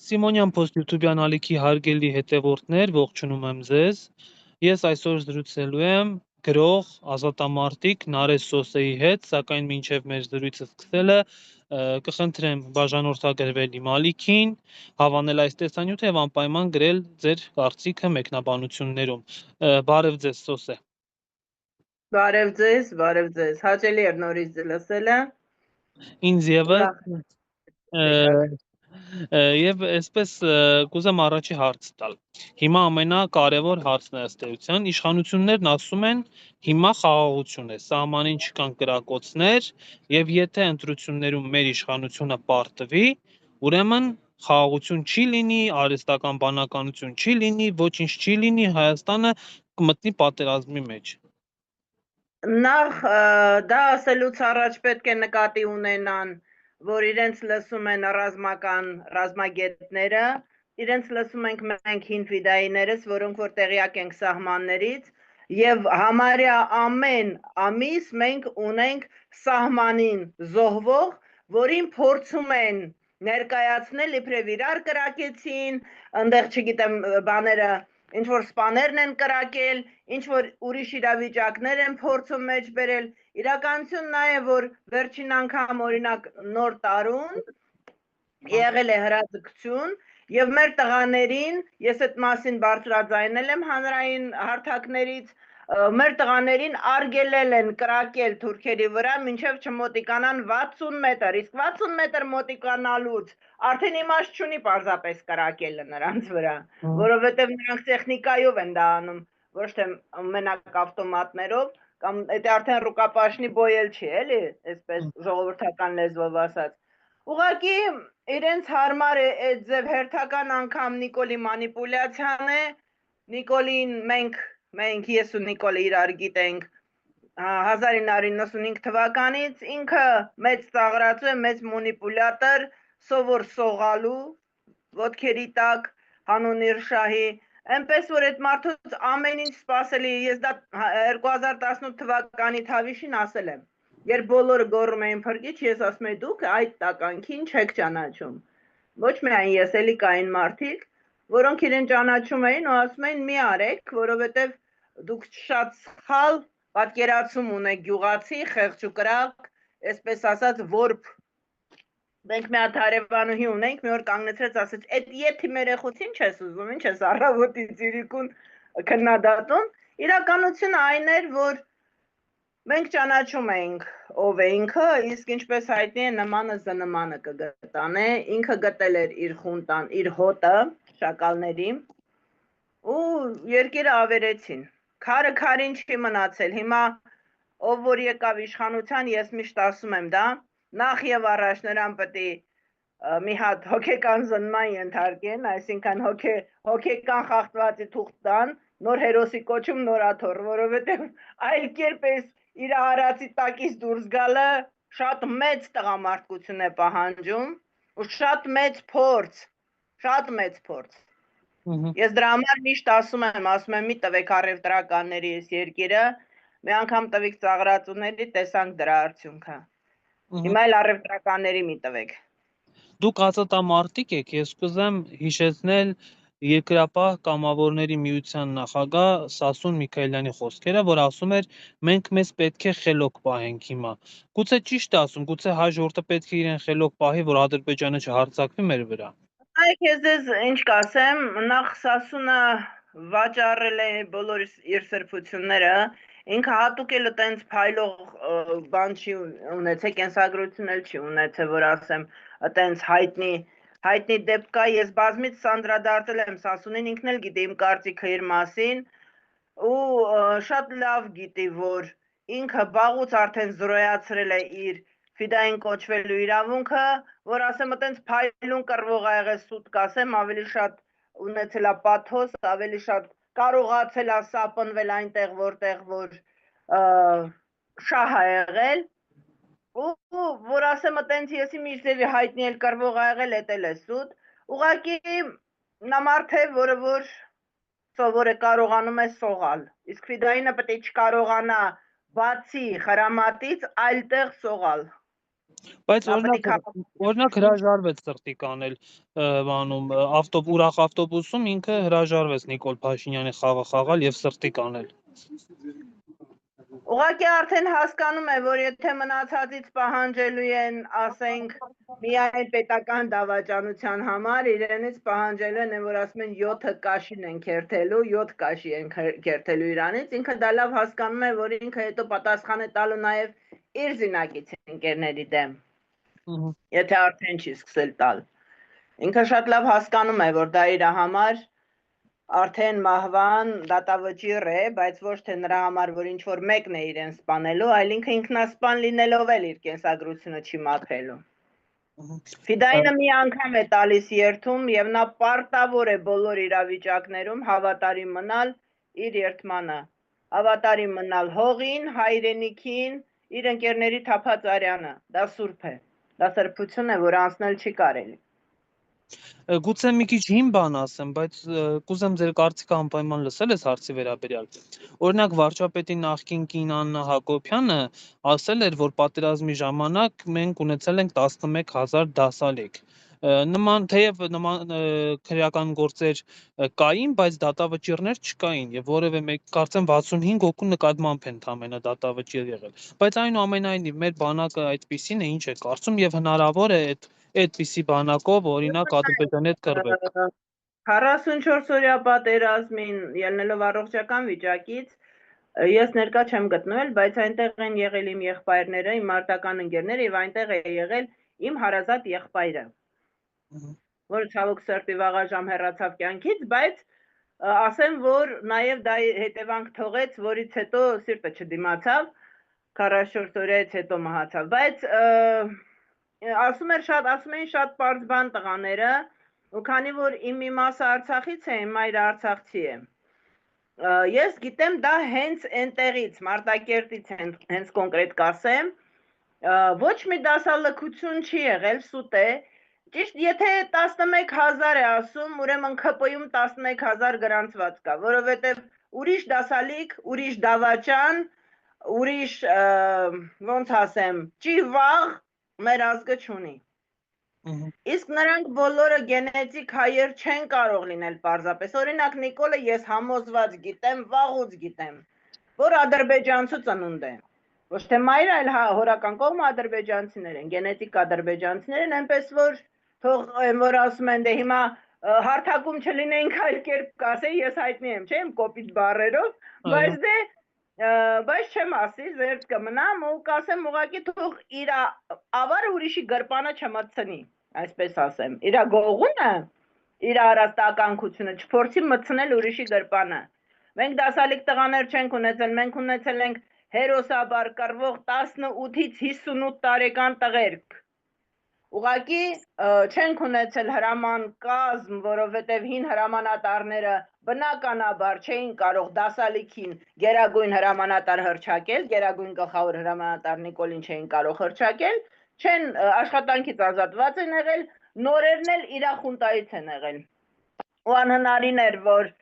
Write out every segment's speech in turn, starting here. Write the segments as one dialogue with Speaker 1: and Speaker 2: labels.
Speaker 1: Սիմոնյան Post YouTube-յան ալիքի հարգելի հետևորդներ, ողջունում եմ ձեզ։ Ես այսօր զրուցելու եմ գրող ազատամարտիկ Նարեզ Սոսեի հետ, սակայն մինչև մեր զրույցը սկսելը կխնդրեմ բաժանորդագրվել իմ ալիքին, հավանել այս տեսանյութը եւ անպայման գրել ձեր կարծիքը մեկնաբանություններում։ Բարև ձեզ, Սոսե։
Speaker 2: Բարև ձեզ, հաճելի էր նորից լսելը։
Speaker 1: Ինձ եւս
Speaker 2: Եկաք։
Speaker 1: Եվ այսպես կուզեմ առաջի հարց տալ։ Հիմա ամենակարևոր հարցն է ըստ էության, իշխանություններն ասում են հիմա խաղաղություն է, սահմանին չկան կրակոցներ, եւ եթե ընտրություններում մեր իշխանությունը պարտվի, ուրեմն խաղաղություն չի լինի, արհեստական բանականություն չի լինի, ոչինչ չի լինի, Հայաստանը կմտնի պատերազմի մեջ։
Speaker 2: Նախ դա ասելուց առաջ պետք է նկատի ունենան, որ իրենց լսում են ռազմագետները, իրենց լսում ենք մենք հին ֆիդայիներս, որոնք որ տեղյակ ենք սահմաններից, եւ համարյա ամեն ամիս մենք ունենք սահմանին զոհվող, որին փորձում են ներկայացնել իբրև իրար կրակեցին, այնտեղ չգիտեմ բաները ինչ որ սպաներն են կրակել, ինչ որ ուրիշ իրավիճակներ են փորձում մեջ բերել։ Իրականությունն նա է, որ վերջին անգամ օրինակ նոր տարուն եղել է հրաձգություն եւ մեր տղաներին, ես այդ մասին բարձրաձայնել եմ հանրային հարթակներից, մեր տղաներին արգելել են կրակել թուրքերի վրա մինչև չմոտիկանան 60 մետր, իսկ 60 մետր մոտիկանալուց արդեն իմաստ չունի պարզապես կրակելը նրանց վրա, որովհետև նրանք տեխնիկայով են դա անում, ոչ թե մենակ ավտոմատներով, կամ դա արդեն ռուկապաշնի բոյել չի, էլի, այսպես ժողովրդական լեզվով ասած։ Ուղղակի իրենց հարմար է այդ ձև հերթական անգամ Նիկոլի մանիպուլյացիան է, Նիկոլին մենք ես ու Նիկոլը իրար գիտենք 1995 թվականից, ինքը մեծ ծաղրացու է, մեծ մանիպուլյատոր, սովոր սողալու, ոտքերի տակ, հանուն իր շահի, այնպես որ այդ մարդուց ամեն ինչ սպասելի է, ես դա 2018 թվականի թավիշին ասել եմ, երբ բոլորը գոռում էին փրկիչ, ես ասում եմ դուք այդ տականքին չեք ճանաչում, ոչ միայն ես, էլի կային մարդիկ, որոնք իրեն ճանաչում էին ու ասում էին մի արեք, որովհետև դուք շատ սխալ պատկերացում ունեք գյուղացի, խեղճ ու կրակ, այսպես ասած որբ մենք մի հատ հարևանուհի ունենք, մի օր կանգնեցրեց ասեց, այդ եթի երեխուցին չես ուզում, ինչ ես առավոտի ծիրիկուն քննադատում, իրականությունը այն էր, որ մենք ճանաչում ենք ով է ինքը, իսկ ինչպես հայտնի է նմանը զնմանը կգտանե, ինքը գտել էր իր խունտան, իր հոտը շակալների ու երկիրը ավերեցին, քարը քարին չի մնացել, հիմա ով որ եկավ իշխանության, ես միշտ ասում եմ դա, նախ եւ առաջ նրան պետք է մի հատ հոգեկան զննման ենթարկեն, այսինքն հոգեկան խախտվածի թուղթ տան, նոր հերոսի կոչում նորաթոր, որովհետեւ այլ կերպ էս իր արածի տակից դուրս գալը շատ մեծ տղամարդկություն է պահանջում ու շատ մեծ փորձ, Ես դրա համար միշտ ասում եմ մի տվեք առևտրականների այս երկիրը, մի անգամ տվեք ծաղրածուների, տեսանք դրա արդյունքը, հիմա էլ առևտրականների մի տվեք։
Speaker 1: Դուք ազատամարտիկ եք, ես կուզեմ հիշեցնել Երկրապահ կամավորների միության նախագահ Սասուն Միքայելյանի խոսքերը, որ ասում էր մենք մեզ պետք է խելոք պահենք հիմա։ Գուցե ճիշտ է ասում, գուցե հայ ժողովուրդը պետք է իրեն խելոք պահի, որ Ադրբեջանը չհարձակվի մեր վրա։
Speaker 2: Այ ես ինչ կասեմ, նախ Սասունը վաճառել է բոլոր իր սրբությունները, ինքը հատուկ էլ տենց փայլող բան չի ունեցել, կենսագրություն էլ չի ունեցել, որ ասեմ, տենց հայտնի դեպք կա, ես բազմից անդրադարձել եմ Սասունին, ինքն էլ գիտի իմ կարծիքը իր մասին ու շատ լավ գիտի, որ ինքը վաղուց արդեն զրոյացրել է իր ֆիդային կոչվելու իրավունքը, որ ասեմ այտենց փայլուն կռվող ա եղել սուտ կասեմ, ավելի շատ ունեցել է պաթոս, ավելի շատ կարողացել է սապնվել այնտեղ, որտեղ որ շահ ա եղել, ու որ ասեմ այտենց եսի միջդեպի հայտնի էլ կռվող ա եղել, էդ էլ է սուտ, ուղղակի նա մարդ է, որը որ սովոր է կարողանում է սողալ, իսկ ֆիդայինը պետք է չկարողանա բացի խրամատից այլտեղ սողալ։
Speaker 1: Բայց
Speaker 2: Նա պետք է
Speaker 1: օրինակ հրաժարվեց սրտի կանել բանում ուրախ ավտոբուսում ինքը հրաժարվեց Նիկոլ Փաշինյանի խաղը խաղալ եւ սրտի կանել։
Speaker 2: Ուղղակի արդեն հասկանում է, որ եթե մնացածից պահանջելու են, ասենք, միայն պետական դավաճանության համար, իրենից պահանջելու են, որ ասում են 7 կաշին են քերթելու, 7 կաշի են քերթելու իրանից, ինքը դա լավ հասկանում է, որ ինքը հետո պատասխան է տալու նաև իր զինակից ընկերների դեմ, եթե արդեն չի սկսել տալ։ Ինքը շատ լավ հասկանում է, որ դա իր համար արդեն մահվան դատավճիռ է, բայց ոչ թե նրա համար, որ ինչ-որ մեկն է իրեն սպանելու, այլ ինքը ինքնասպան լինելով էլ իր կենսագրությունը չի մաքրելու։ Ֆիդայինը մի անգամ է տալիս երթում և նա պարտավոր է բոլոր իրավիճակներում հավատարիմ մնալ իր երթմանը, հավատարիմ մնալ հողին, հայրենիքին, իր ընկերների թափած արյանը, դա սուրբ է, դա սրբություն է, որ անցնել չի կարելի։
Speaker 1: Գուցե մի քիչ հին բան ասեմ, բայց կուզեմ ձեր կարծիքը անպայման լսել այս հարցի վերաբերյալ։ Օրինակ վարչապետի նախկին կին Աննա Հակոբյանը ասել էր, որ պատերազմի ժամանակ մենք ունեցել ենք 11000 դասալիկ։ Թեև նման քրեական գործեր կային, բայց դատավճիռներ չկային եւ որևէ մեկ կարծեմ 65 հոգու նկատմամբ են ընդամենը դատավճիռ եղել։ Բայց այնուամենայնիվ մեր բանակը այդպիսին է, ինչ է կարծում եւ հնարավոր է այդպիսի բանակով օրինակ Ադրբեջանի հետ կռվել։
Speaker 2: 44-օրյա պատերազմին ելնելով առողջական վիճակից ես ներկա չեմ գտնվել, բայց այնտեղ են եղել իմ եղբայրները, իմ մարտական ընկերները եւ այնտեղ է եղել իմ հարազատ եղբայրը, որը ցավոք սրտի վաղաժամ հեռացավ կյանքից, բայց ասեմ, որ նաեւ դա հետևանք թողեց, որից հետո սիրտը չդիմացավ, 44 օրյայից հետո մահացավ, բայց ասում էին շատ պարզ բան տղաները, ու քանի որ իմ մի մասը Արցախից է, իմ մայրը Արցախցի է, ես գիտեմ դա հենց այնտեղից, Մարտակերտից հենց կոնկրետ կասեմ, ոչ մի դասալքություն չի եղել, սուտ է, ճիշտ եթե 11,000 է ասում, ուրեմն ՔՊ-ում 11,000 գրանցված կա, որովհետև ուրիշ դասալիք, ուրիշ դավաճան, ուրիշ, ոնց ասեմ, ճիվաղ մեր ազգը չունի։ Իսկ նրանք բոլորը գենետիկ հայեր չեն կարող լինել պարզապես, օրինակ Նիկոլը ես համոզված գիտեմ, վաղուց գիտեմ, որ ադրբեջանցու ծնունդ է, ոչ թե մայրը, այլ հորական կողմը ադրբեջանցիներ են, գենետիկ ադրբեջանցիներ են, այնպես որ թող որ ասում են դե հիմա հարթակում չլինեինք այլ կերպ կասեի, ես հայտնի եմ, չէ՞, իմ կոպիտ բառերով, բայց չեմ ասի, զերծ կմնամ ու կասեմ ուղղակի թող իր ավարը ուրիշի գրպանը չմտցնի, այսպես ասեմ, իր գողունը, իր առաստականկությունը չփորձի մտցնել ուրիշի գրպանը։ Մենք դասալիկ տղաներ չենք ունեցել, մենք ունեցել ենք հերոսաբար կռվող 18-ից 58 տարեկան տղերք։ Ուղղակի չենք ունեցել հրաման կազմ, որովհետև հին հրամանատարները բնականաբար չէին կարող դասալիքին գերագույն հրամանատար հռչակել, գերագույն գլխավոր հրամանատար Նիկոլին չէին կարող հռչակել, չեն աշխատանքից ազատված են եղել, նորերն էլ իր խունտայից են եղել։ Ու անհնարին էր, որ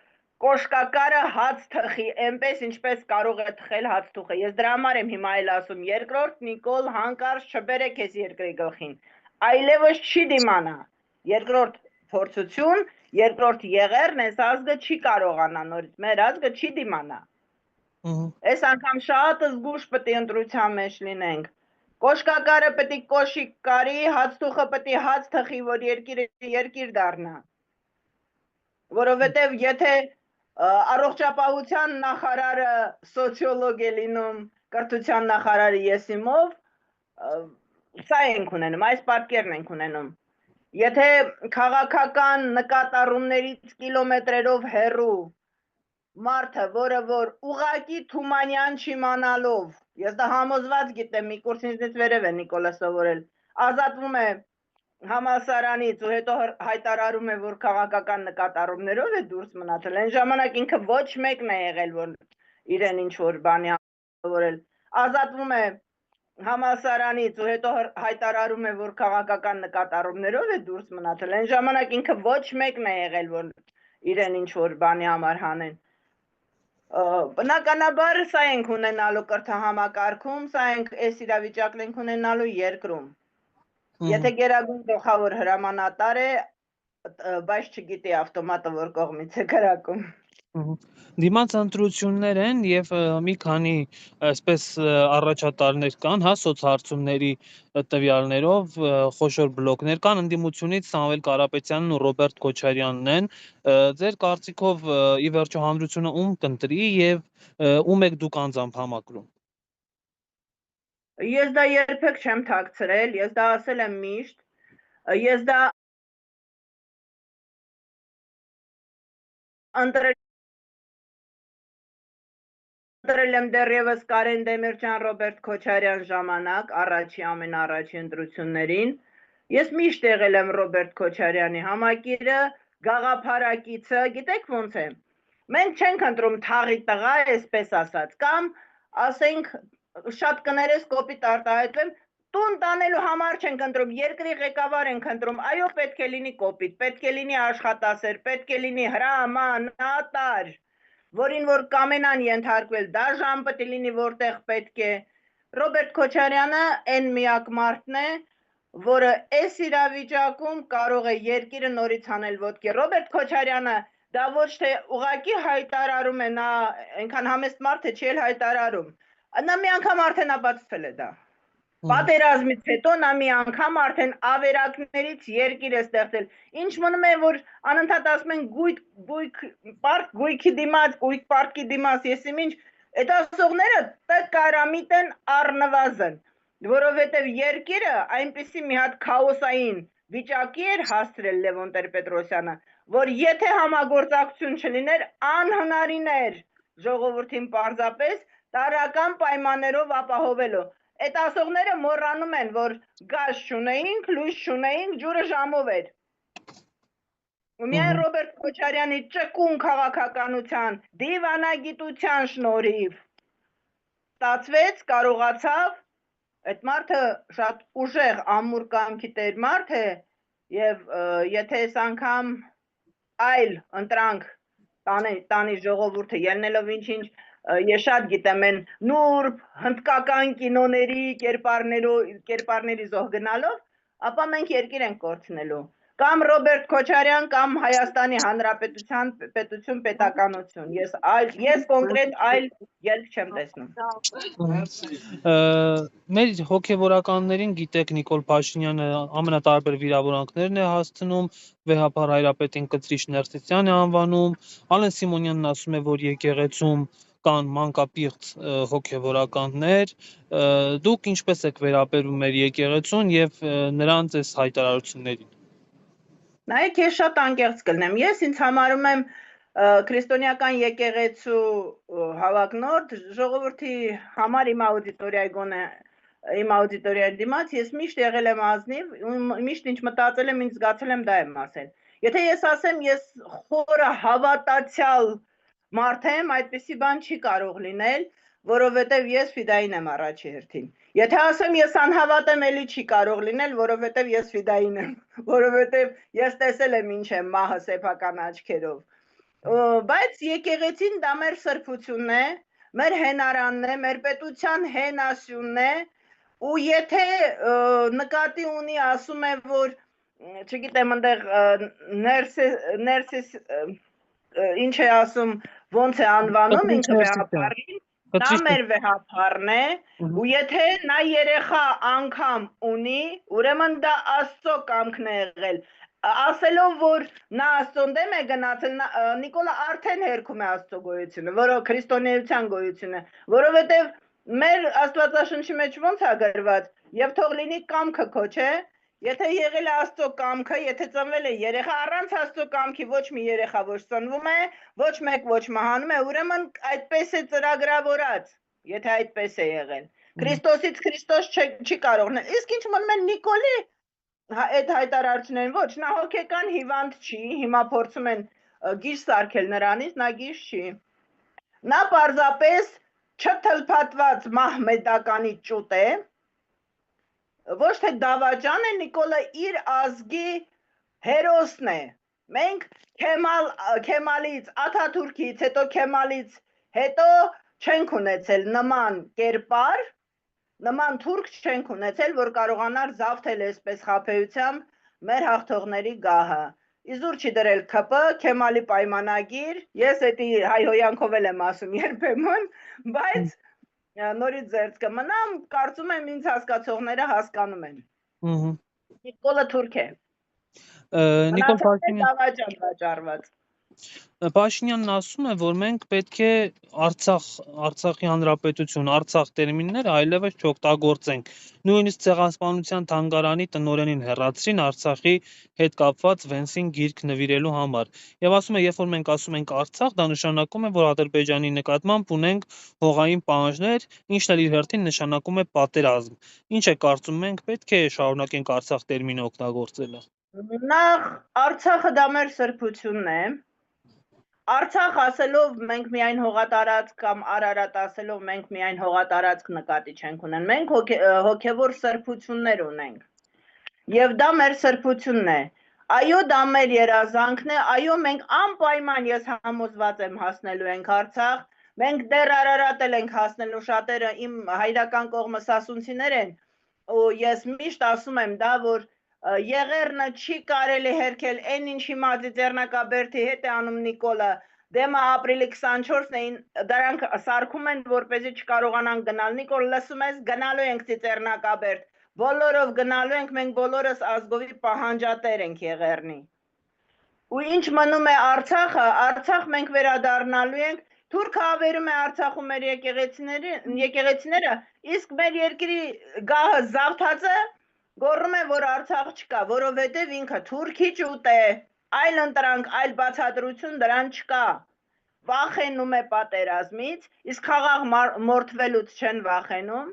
Speaker 2: կոշկակարը հաց թխի, այնպես ինչպես կարող է թխել հաց թուխը։ Ես դրա համար եմ հիմա էլ ասում, երկրորդ Նիկոլ հանկարծ չբերեք ես երկրի գլխին, այլևս չի դիմանա, երկրորդ փորձություն, երկրորդ եղերն այս ազգը չի կարողանա նորից, մեր ազգը չի դիմանա։ Այս անգամ շատ զգուշ պետք է ընտրության մեջ լինենք։ Կոշկակարը պետք է կոշիկ կարի, հաց թուխը պետք է հաց թխի, որ երկիրը երկիր դառնա։ Որովհետև եթե առողջապահության նախարարը սոցիոլոգ է լինում, կրթության նախարարը եսիմով, սա ենք ունենում, այս պատկերն ենք ունենում։ Եթե քաղաքական նկատառումներից կիլոմետրերով հեռու մարդը, որը որ ուղակի Թումանյան չիմանալով, ես դա համոզված գիտեմ, մի կուրս ինձնից վերև է Նիկոլը սովորել, ազատվում է համալսարանից ու հետո հայտարարում է, որ քաղաքական նկատառումներով է դուրս մնացել, այն ժամանակ ինքը ոչ մեկն է եղել, որ իրեն ինչ-որ բանի սովորել, ազատվում է համալսարանից ու հետո հայտարարում է, որ քաղաքական նկատառումներով է դուրս մնացել, այն ժամանակ ինքը ոչ մեկն է եղել, որ իրեն ինչ-որ բանի համար հանեն։ Բնականաբար սա ենք ունենալու կրթահամակարգում, սա ենք այս իրավիճակն ենք ունենալու երկրում։ Եթե գերագույն գլխավոր հրամանատար է, բայց չգիտի ավտոմատը որ կողմից է գրակում։
Speaker 1: Դիմաց ընտրություններ են եւ մի քանի այսպես առաջատարներ կան, հա, սոցհարցումների տվյալներով խոշոր բլոկներ կան, ընդդիմությունից Սամվել Կարապետյանն ու Ռոբերտ Քոչարյանն են։ Ձեր կարծիքով ի վերջո հանրությունը ում կընտրի եւ ում եք դուք անձամբ համակրում։
Speaker 2: Ես դա երբեք չեմ թաքցրել, ես դա ասել եմ միշտ, ես դա ընտրել եմ դեռևս Կարեն Դեմիրճյան, Ռոբերտ Քոչարյան ժամանակ, ամենաառաջի ընտրություններին։ Ես միշտ եղել եմ Ռոբերտ Քոչարյանի համակիրը, գաղափարակիցը, գիտեք ոնց է։ Մենք չենք ընտրում թաղի տղա, այսպես ասած, կամ ասենք շատ կներես կոպիտ արտահայտվեմ, տուն տանելու համար չենք ընտրում, երկրի ղեկավար ենք ընտրում, այո, պետք է լինի կոպիտ, պետք է լինի աշխատասեր, պետք է լինի հրամանատար, որին որ կամենան ենթարկվել, դաժան պետք է լինի, որտեղ պետք է։ Ռոբերտ Քոչարյանը այն միակ մարդն է, որը այս իրավիճակում կարող է երկիրը նորից հանել ոտքի։ Ռոբերտ Քոչարյանը դա ոչ թե ուղակի հայտարարում է, նա այնքան համեստ մարդ է, չի էլ հայտարարում։ Նա մի անգամ արդեն ապացուցել է դա։ Պատերազմից հետո նա մի անգամ արդեն ավերակներից երկիր է ստեղծել։ Ինչ մնում է, որ անընդհատ ասում են գույքի դիմաց, գույք պարտքի դիմաց, եսիմ ինչ, այդ ասողները կարամիտ են առնվազն, որովհետև երկիրը այնպիսի մի հատ քաոսային վիճակի էր հասցրել Լևոն Տեր-Պետրոսյանը, որ եթե համագործակցություն չլիներ, անհնարին էր ժողովրդին պարզապես տարրական պայմաններով ապահովելու։ Այդ ասողները մոռանում են, որ գազ չունեինք, լույս չունեինք, ջուրը ժամով էր։ Ու միայն Ռոբերտ Քոչարյանի ճկուն քաղաքականության, դիվանագիտության շնորհիվ ստացվեց, կարողացավ, այդ մարդը շատ ուժեղ ամուր կամքի տեր մարդ է, եւ եթե այս անգամ այլ ընտրանք տանի ժողովուրդը ելնելով ինչ-ինչ ես շատ գիտեմ են նուրբ հնդկական կինոների կերպարների զոհ գնալով, ապա մենք երկիր ենք կորցնելու։ Կամ Ռոբերտ Քոչարյան, կամ Հայաստանի Հանրապետության պետականություն։ Ես կոնկրետ այլ ելք չեմ տեսնում։
Speaker 1: Մեր հոգևորականներին գիտեք Նիկոլ Փաշինյանը ամենատարբեր վիրավորանքներն է հասցնում, վեհապար Հայրապետին կծրիչ Ներսիսյան է անվանում, Ալեն Սիմոնյանն ասում է, որ եկեղեցում կան մանկապիղծ հոգևորականներ, դուք ինչպես եք վերաբերում մեր եկեղեցուն եւ նրանց այս հայտարարություններին։
Speaker 2: Նայեք, ես շատ անկեղծ կլնեմ, ես ինձ համարում եմ քրիստոնեական եկեղեցու հավակնորդ, ժողովրդի համար իմ աուդիտորիայի գոնե իմ աուդիտորիայի դիմաց ես միշտ եղել եմ ազնիվ, միշտ ինչ մտածել եմ, ինչ զգացել եմ, դա եմ ասել։ Եթե ես ասեմ, ես խորը հավատացյալ մարդ եմ, այդպիսի բան չի կարող լինել, որովհետև ես ֆիդային եմ առաջի հերթին։ Եթե ասեմ ես անհավատ եմ, էլի չի կարող լինել, որովհետև ես ֆիդային եմ, որովհետև ես տեսել եմ ինչ է մահը սեփական աչքերով։ Բայց եկեղեցին դա մեր սրբությունն է, մեր հենարանն է, մեր պետության հենասյունն է, ու եթե նկատի ունի ասում է, որ չգիտեմ, այնտեղ ներսիս ինչ է ասում, ոնց է անվանում, ինքը վեհապարին, նա մեր վեհապարն է, ու եթե նա երեխա անգամ ունի, ուրեմն դա Աստծո կամքն է եղել, ասելով, որ նա Աստծոն դեմ է գնացել, Նիկոլը արդեն հերքում է Աստծո գոյությունը, քրիստոնեության գոյությունը, որովհետև մեր Աստվածաշնչի մեջ ոնց է գրված, եւ թող լինի կամքը քո, չէ, եթե եղել է Աստծո կամքը, եթե ծնվել է երեխա, առանց Աստծո կամքի ոչ մի երեխա ոչ ծնվում է, ոչ մեկ ոչ մահանում է, ուրեմն այդպես է ծրագրավորած, եթե այդպես է եղել։ Քրիստոսից Քրիստոս չի կարող լինել։ Իսկ ինչ մնում է Նիկոլի այդ հայտարարություններին, ոչ, նա հոգեկան հիվանդ չի, հիմա փորձում են գիժ սարքել նրանից, նա գիժ չի։ Նա պարզապես չթլփատված մահմեդականի ճուտ է, ոչ թե դավաճան է, Նիկոլը իր ազգի հերոսն է։ Մենք Քեմալից, Աթաթուրքից, հետո Քեմալից հետո չենք ունեցել նման կերպար, նման թուրք չենք ունեցել, որ կարողանար զավթել այսպես խաբեությամբ մեր հաղթողների գահը։ Իզուր չի դրել ՔՊ, Քեմալի պայմանագիր, ես էդի հայհոյանքով էլ եմ ասում երբեմն, բայց նորից ձերծ կմնամ, կարծում եմ ինձ հասկացողները հասկանում են։ Նիկոլը թուրք է։
Speaker 1: Նիկոլ Փաշինյան
Speaker 2: Դավաճան վաճառված։
Speaker 1: Փաշինյանն ասում է, որ մենք պետք է Արցախի հանրապետություն, Արցախ տերմինները այլևս չօգտագործենք։ Նույնիսկ ցեղասպանության թանգարանի տնօրենին հեռացրին Արցախի հետ կապված Վենսին գիրք նվիրելու համար։ Եվ ասում է, երբ որ մենք ասում ենք Արցախ, դա նշանակում է, որ Ադրբեջանի նկատմամբ ունենք հողային պահանջներ, ինչն էլ իր հերթին նշանակում է պատերազմ։ Ինչ է կարծում, մենք պետք է շարունակենք Արցախ տերմինը օգտագործելը։
Speaker 2: Նախ Արցախը դա մեր սրբությունն է։ Արցախ ասելով մենք միայն հողատարածք կամ Արարատ ասելով մենք միայն հողատարածք նկատի չենք ունեն։ Մենք հոգևոր սրբություններ ունենք։ Եվ դա մեր սրբությունն է։ Այո, դա մեր երազանքն է, այո, մենք անպայման ես համոզված եմ հասնելու ենք Արցախ։ Մենք դեռ Արարատ ենք հասնելու, շատերը իմ հայրական կողմը սասունցիներ են, ու ես միշտ ասում եմ դա, որ Եղեռնը չի կարելի հերքել, այն ինչ հիմա Ծիծեռնակաբերդի հետ է անում Նիկոլը, դեմը ապրիլի 24-ն էին, դրանք սարքում են, որպեսզի չկարողանան գնալ։ Նիկոլ, լսում ես, գնալու ենք Ծիծեռնակաբերդ, բոլորով գնալու ենք, մենք բոլորս ազգովի պահանջատեր ենք Եղեռնի։ Ու ինչ մնում է Արցախը, Արցախ մենք վերադառնալու ենք, թուրքը ավերում է Արցախում մեր եկեղեցիները, իսկ մեր երկրի գահը զավթածը գոռում է, որ Արցախ չկա, որովհետև ինքը թուրքի ճուտ է, այլ ընտրանք, այլ բացատրություն դրան չկա։ Վախենում է պատերազմից, իսկ խաղաղ մորթվելուց չեն վախենում։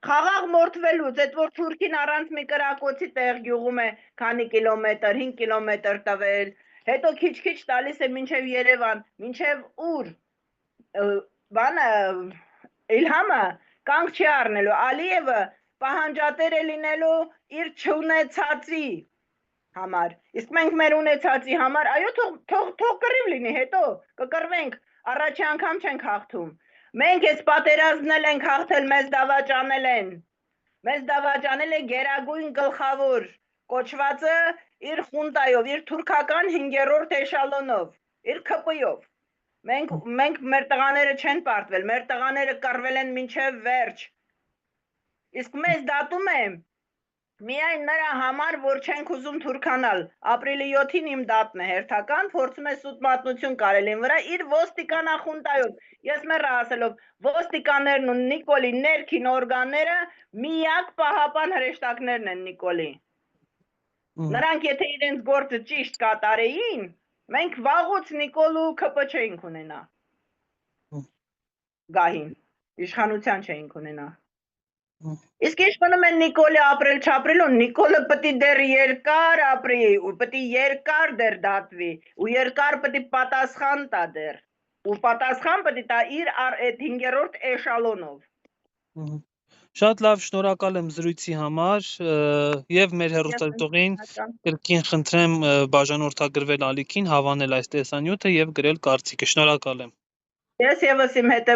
Speaker 2: Խաղաղ մորթվելուց, այդ որ թուրքին առանց մի կրակոցի տեղ գյուղում է քանի կիլոմետր, 5 կիլոմետր տվել, հետո քիչ-քիչ տալիս է մինչև Երևան, մինչև ուր, բանը, Իլհամը կանգ չի առնելու, Ալիևը պահանջատեր է լինելու իր չունեցածի համար, իսկ մենք մեր ունեցածի համար, այո, թող կռիվ լինի, հետո կկռվենք, առաջի անգամ չենք հաղթում, մենք ես պատերազմնել ենք հաղթել, մեզ դավաճանել է Գերագույն գլխավոր կոչվածը իր խունտայով, իր թուրքական 5-րդ էշալոնով, իր ՔՊ-ով, մենք մեր տղաները չեն պարտվել, մեր տղաները կռվել են մինչև վերջ, իսկ մեզ դատում է միայն նրա համար, որ չենք ուզում թուրքանալ, ապրիլի 7-ին իմ դատն է հերթական, փորձում է սուտ մատնություն կարելին վրա, իր ոստիկանախունտայով, ես մեռա ասելով, ոստիկաններն ու Նիկոլի ներքին օրգանները միակ պահապան հրեշտակներն են Նիկոլի, նրանք եթե իրենց գործը ճիշտ կատարեին, մենք վաղուց Նիկոլ ու ՔՊ չէինք ունենա, գահին, իշխանության չէինք ունենա, իսկ ինչ մնում է Նիկոլի ապրել չապրելու, Նիկոլը պտի դեռ երկար ապրի, ու պտի երկար դեռ դատվի, ու երկար պտի պատասխան տա դեռ, ու պատասխան պտի տա իր այդ 5-րդ էշալոնով։
Speaker 1: Շատ լավ, շնորհակալ եմ զրույցի համար եւ մեր հեռուստադիտողին կրկին խնդրեմ բաժանորդագրվել ալիքին, հավանել այս տեսանյութը եւ գրել կարծիքը։ Շնորհակալ եմ։
Speaker 2: Ես եւս իմ հետ